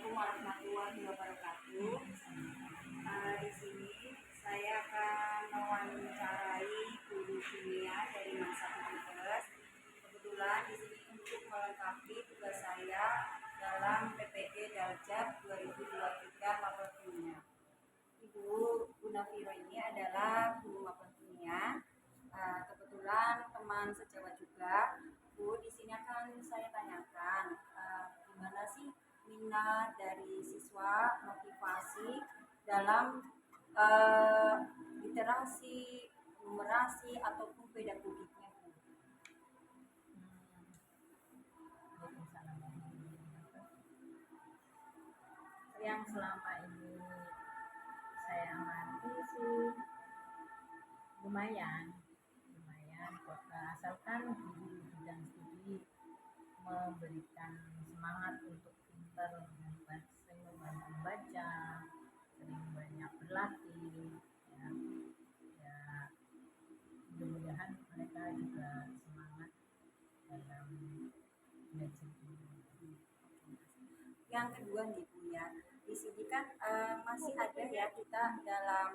Assalamualaikum warahmatullahi wabarakatuh. Di sini saya akan mewawancarai guru kimia dari masa Kemenkes. Kebetulan di sini untuk melengkapi tugas saya dalam PPG Daljab 2023 mapel kimia. Ibu Gunafiro ini adalah guru mapel kimia. Kebetulan teman sejawat juga. Bu, di sini akan saya tanyakan gimana sih minat dari siswa, motivasi dalam literasi, numerasi ataupun pedagogiknya, Bu. Yang selama ini saya amati sih lumayan kok, asalkan di bidang studi memberikan semangat untuk pintar sering membaca, sering banyak berlatih, ya mudah-mudahan mereka juga semangat dalam belajar ini. Yang kedua nih Bu ya, di sini kan masih ada ya kita dalam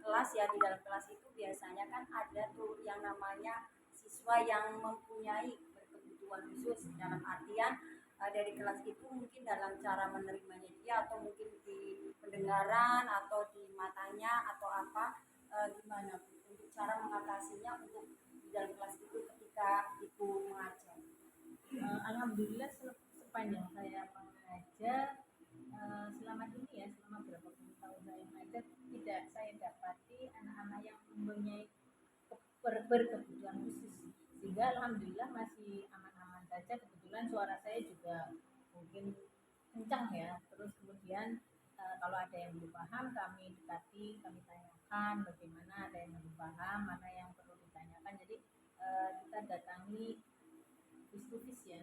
kelas ya, di dalam kelas itu biasanya kan ada tuh yang namanya siswa yang mempunyai berkebutuhan khusus, dalam artian dari kelas itu mungkin dalam cara menerimanya dia atau mungkin di pendengaran atau di matanya atau apa, gimana Bu untuk cara mengatasinya untuk di dalam kelas itu ketika ibu mengajar? Alhamdulillah sepanjang saya mengajar selama ini ya, selama berapa puluh tahun saya mengajar, tidak saya dapati anak-anak yang mempunyai berkebutuhan khusus, sehingga alhamdulillah masih aman-aman saja. Kebetulan suara saya juga mungkin kencang ya, terus kemudian kalau ada yang belum paham kami dekati, kami tanyakan bagaimana, ada yang belum paham mana yang perlu ditanyakan, jadi kita datangi face ya,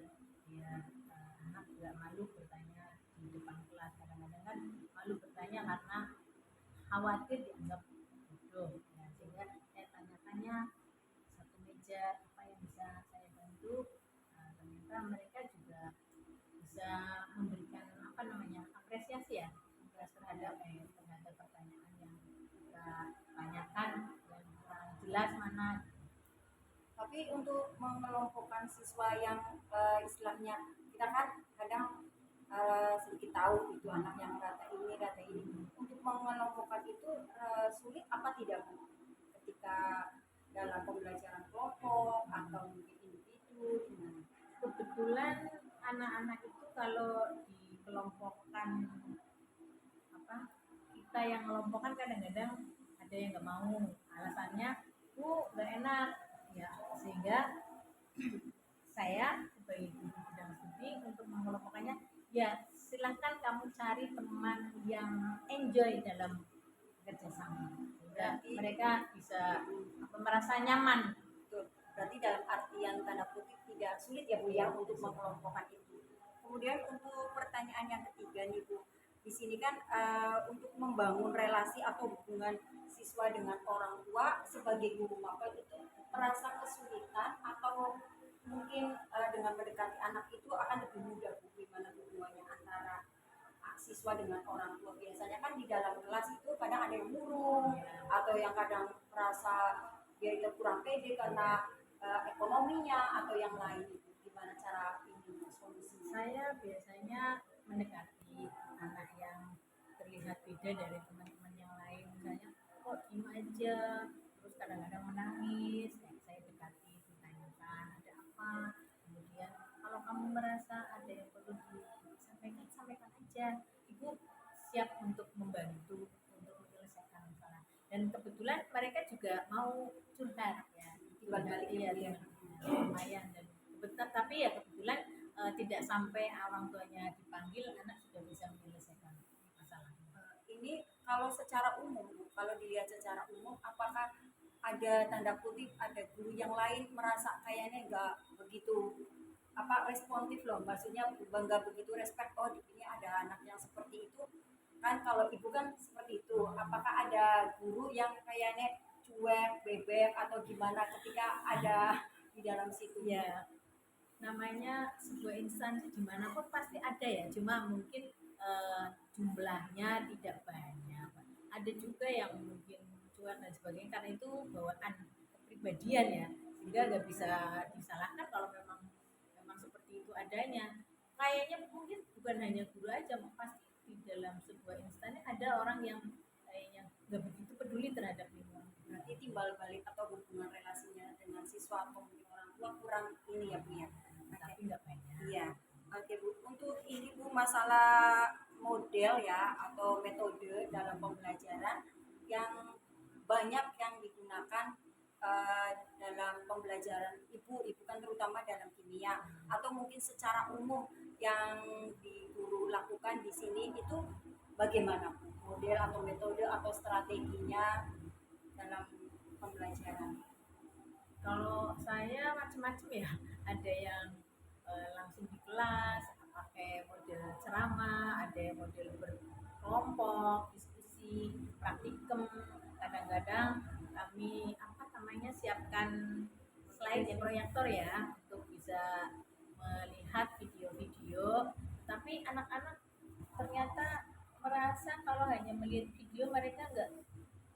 anak juga malu bertanya di depan kelas, kadang-kadang kan malu bertanya karena khawatir dianggap bodoh ya, sehingga saya tanya-tanya satu meja apa yang bisa saya bantu. Ternyata mereka juga bisa memberikan apresiasi ya, terhadap pertanyaan yang kita tanyakan, yang kurang jelas mana. Tapi untuk mengelompokkan siswa yang istilahnya kita kan kadang sedikit tahu itu anak yang rata ini, untuk mengelompokkan itu sulit apa tidak Bu? Ketika dalam pembelajaran kelompok atau mungkin individu gimana? Kebetulan anak-anak itu kalau dikelompokkan, kita yang ngelompokkan kadang-kadang ada yang nggak mau, alasannya Bu nggak enak ya, sehingga saya sebagai guru bidang studi untuk mengelompokkannya, ya silahkan kamu cari teman yang enjoy dalam kerjasama, sehingga mereka bisa merasa nyaman. Berarti dalam artian tanda kutip tidak sulit ya Bu ya untuk mengelompokkan itu. Kemudian untuk pertanyaan yang ketiga nih Bu, di sini kan untuk membangun relasi atau hubungan siswa dengan orang tua sebagai guru mapel itu merasa kesulitan atau mungkin dengan mendekati anak itu akan lebih mudah Bu, gimana hubungannya antara siswa dengan orang tua? Biasanya kan di dalam kelas itu kadang ada yang murung atau yang kadang merasa dia itu kurang pede karena ekonominya atau yang lain, itu gimana cara ini solusinya? Saya biasanya mendekati anak yang terlihat beda dari teman-teman yang lain, misalnya kok diem aja, terus kadang-kadang menangis, saya dekati, ditanyakan ada apa, kemudian kalau kamu merasa ada yang perlu disampaikan, sampaikan aja, ibu siap untuk membantu untuk menyelesaikan masalah. Dan kebetulan mereka juga mau curhat ya, lumayan, dan kebetulan, tapi ya kebetulan tidak sampai orang tuanya dipanggil, anak sudah bisa menyelesaikan masalah. Ini kalau secara umum, kalau dilihat secara umum, apakah ada tanda kutip ada guru yang lain merasa kayaknya nggak begitu responsif loh, maksudnya bangga begitu respect, oh di sini ada anak yang seperti itu kan, kalau ibu kan seperti itu, apakah ada guru yang kayaknya cuek, bebek atau gimana ketika ada di dalam situ? Ya, namanya sebuah instansi dimanapun pasti ada ya, cuma mungkin jumlahnya tidak banyak. Ada juga yang mungkin cuek dan sebagainya, karena itu bawaan kepribadian ya, sehingga nggak bisa disalahkan kalau memang memang seperti itu adanya. Kayaknya mungkin bukan hanya guru aja, pasti di dalam sebuah instansi ada orang yang kayaknya nggak begitu peduli terhadap lingkungan. Berarti timbal balik atau hubungan relasinya dengan siswa atau mungkin orang tua kurang ini ya Bu ya. Tapi Oke. nggak banyak. Iya. Oke Bu, untuk ini Bu masalah model ya atau metode dalam pembelajaran yang banyak yang digunakan dalam pembelajaran ibu kan terutama dalam kimia atau mungkin secara umum yang di guru lakukan di sini itu bagaimana Bu? Model atau metode atau strateginya dalam pembelajaran. Kalau saya macam-macam ya, ada yang langsung di kelas pakai model ceramah, ada yang model berkelompok, diskusi, praktikum. Kadang-kadang kami apa namanya siapkan slide ya, proyektor ya, untuk bisa melihat video-video. Tapi anak-anak ternyata merasa kalau hanya melihat video mereka nggak,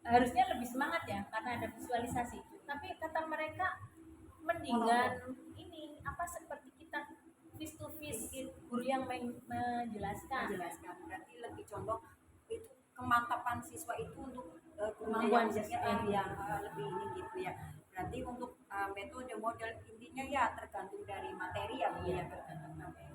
harusnya lebih semangat ya karena ada visualisasi, tapi kata mereka mendingan ini apa seperti kita face to face guru yang menjelaskan. Berarti lebih condong itu kemantapan siswa itu untuk Kemampuan yang, siswa. lebih ini gitu ya. Berarti untuk metode model intinya ya tergantung dari materi ya Bu Iya, ya. tergantung materi.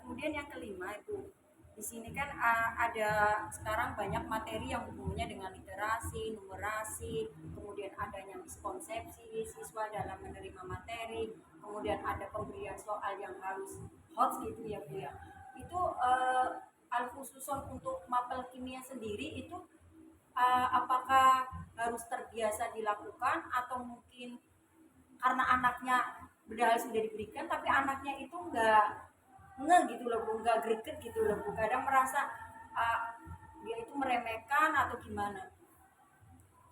Kemudian yang kelima itu di sini kan ada sekarang banyak materi yang hubungannya dengan literasi, numerasi, kemudian adanya miskonsepsi siswa dalam menerima materi, kemudian ada pemberian soal yang harus hot gitu ya Bu ya. Itu al khususon untuk mapel kimia sendiri itu apakah harus terbiasa dilakukan atau mungkin karena anaknya bedal sudah diberikan tapi anaknya itu nggak gitu loh Bu, nggak greget gitu loh Bu, kadang merasa dia itu meremehkan atau gimana.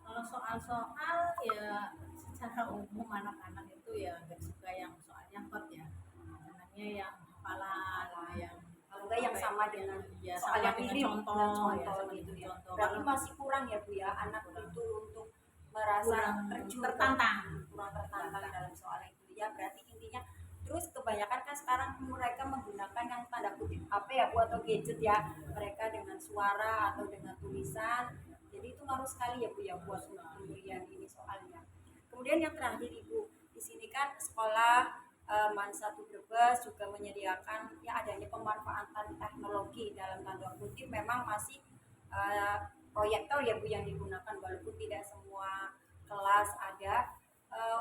Kalau soal-soal ya secara umum anak-anak itu ya nggak suka yang soalnya hot ya, senangnya yang hafalan, yang Kalau enggak yang sama dengan ya soal sama yang dengan mirip contoh, dengan ya contoh sama gitu dengan ya. contoh. Berarti Kalau masih kurang ya Bu ya anak itu untuk merasa kurang terjun tertantang. kurang tertantang dalam soal itu ya. Berarti intinya terus kebanyakan kan sekarang mereka menggunakan yang tanda kutip HP ya Bu atau gadget ya, mereka dengan suara atau dengan tulisan, jadi itu ngaruh sekali ya Bu ya buat pemberian ini soalnya. Kemudian yang terakhir Ibu, di sini kan sekolah MAN 1 Brebes juga menyediakan ya adanya pemanfaatan teknologi dalam tanda kutip memang masih eh, proyektor ya Bu yang digunakan walaupun tidak semua kelas ada.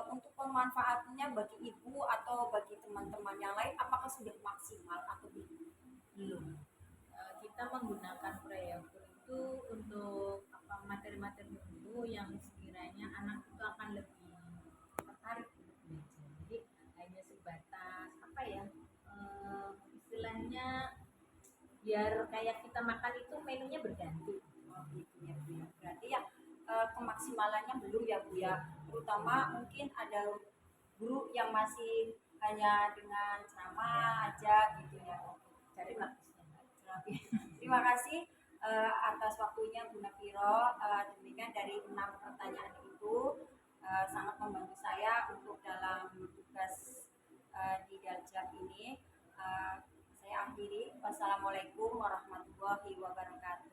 Untuk pemanfaatannya bagi ibu atau bagi teman-teman yang lain apakah sudah maksimal atau belum? Belum. Kita menggunakan proyektor itu untuk apa materi-materi tertentu yang sekiranya anak itu akan lebih tertarik untuk belajar. Jadi hanya sebatas apa ya, istilahnya biar kayak kita makan itu menunya berganti. Oh gitu ya Bu ya. Berarti ya kemaksimalannya belum ya Bu ya. Terutama mungkin ada guru yang masih hanya dengan ceramah aja gitu ya. Cari bagusnya. Oke. Terima kasih atas waktunya Bu Nafiro. Demikian dari 6 pertanyaan itu sangat membantu saya untuk dalam tugas di Daljab ini. Saya akhiri. Wassalamualaikum warahmatullahi wabarakatuh.